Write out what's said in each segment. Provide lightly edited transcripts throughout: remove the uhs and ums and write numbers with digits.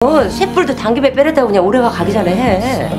쇳불도 당김에 빼려다 그냥 오래가 가기 전에 해.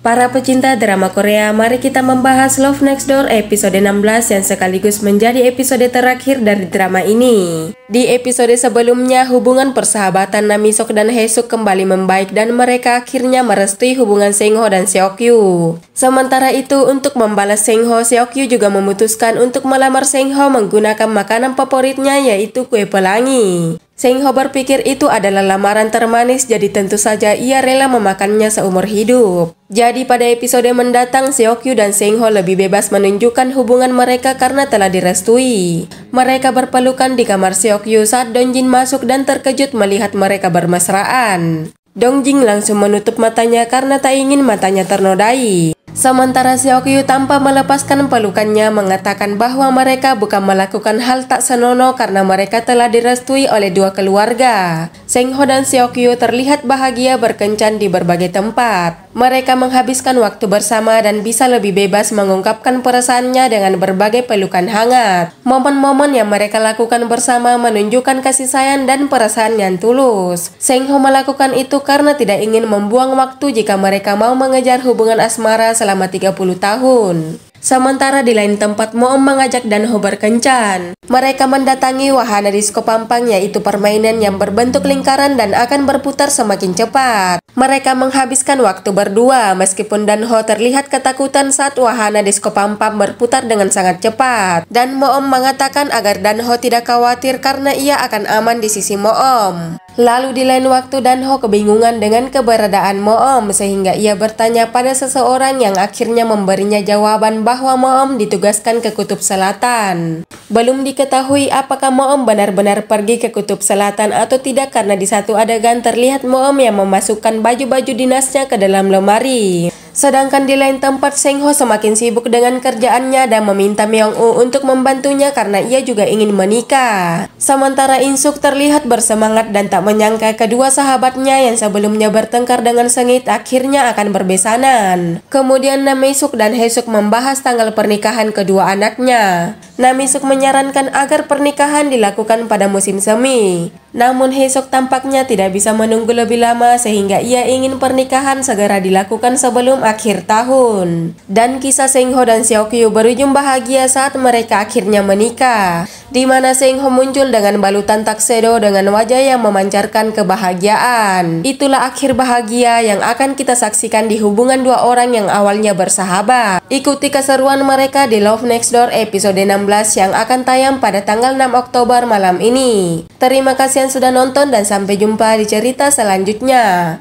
Para pecinta drama Korea, mari kita membahas Love Next Door episode 16 yang sekaligus menjadi episode terakhir dari drama ini. Di episode sebelumnya, hubungan persahabatan Namisok dan Haesuk kembali membaik dan mereka akhirnya merestui hubungan Seungho dan Seokyu. Sementara itu, untuk membalas Seungho, Seokyu juga memutuskan untuk melamar Seungho menggunakan makanan favoritnya yaitu kue pelangi. Seungho berpikir itu adalah lamaran termanis, jadi tentu saja ia rela memakannya seumur hidup. Jadi pada episode mendatang, Seokyu dan Seungho lebih bebas menunjukkan hubungan mereka karena telah direstui. Mereka berpelukan di kamar Seokyu saat Dongjin masuk dan terkejut melihat mereka bermesraan. Dongjin langsung menutup matanya karena tak ingin matanya ternodai. Sementara Seokyu tanpa melepaskan pelukannya mengatakan bahwa mereka bukan melakukan hal tak senonoh karena mereka telah direstui oleh dua keluarga. Seungho dan Seokyu terlihat bahagia berkencan di berbagai tempat. Mereka menghabiskan waktu bersama dan bisa lebih bebas mengungkapkan perasaannya dengan berbagai pelukan hangat. Momen-momen yang mereka lakukan bersama menunjukkan kasih sayang dan perasaan yang tulus. Seungho melakukan itu karena tidak ingin membuang waktu jika mereka mau mengejar hubungan asmara selama 30 tahun. Sementara di lain tempat, Moom mengajak Danho berkencan. Mereka mendatangi wahana disko pampang, yaitu permainan yang berbentuk lingkaran dan akan berputar semakin cepat. Mereka menghabiskan waktu berdua, meskipun Danho terlihat ketakutan saat wahana disko pampang berputar dengan sangat cepat. Dan Moom mengatakan agar Danho tidak khawatir karena ia akan aman di sisi Moom. Lalu di lain waktu, Danho kebingungan dengan keberadaan Moom sehingga ia bertanya pada seseorang yang akhirnya memberinya jawaban bahwa Moom ditugaskan ke Kutub Selatan. Belum diketahui apakah Moom benar-benar pergi ke Kutub Selatan atau tidak karena di satu adegan terlihat Moom yang memasukkan baju-baju dinasnya ke dalam lemari. Sedangkan di lain tempat, Seungho semakin sibuk dengan kerjaannya dan meminta Myung-woo untuk membantunya karena ia juga ingin menikah. Sementara In-suk terlihat bersemangat dan tak menyangka kedua sahabatnya yang sebelumnya bertengkar dengan sengit akhirnya akan berbesanan. Kemudian Namisuk dan Haesuk membahas tanggal pernikahan kedua anaknya. Namisuk menyarankan agar pernikahan dilakukan pada musim semi. Namun Haesuk tampaknya tidak bisa menunggu lebih lama sehingga ia ingin pernikahan segera dilakukan sebelum akhir tahun. Dan kisah Seungho dan Seokyu berujung bahagia saat mereka akhirnya menikah, di mana Seungho muncul dengan balutan tuxedo dengan wajah yang memancarkan kebahagiaan. Itulah akhir bahagia yang akan kita saksikan di hubungan dua orang yang awalnya bersahabat. Ikuti keseruan mereka di Love Next Door episode 16 yang akan tayang pada tanggal 6 Oktober malam ini. Terima kasih yang sudah nonton dan sampai jumpa di cerita selanjutnya.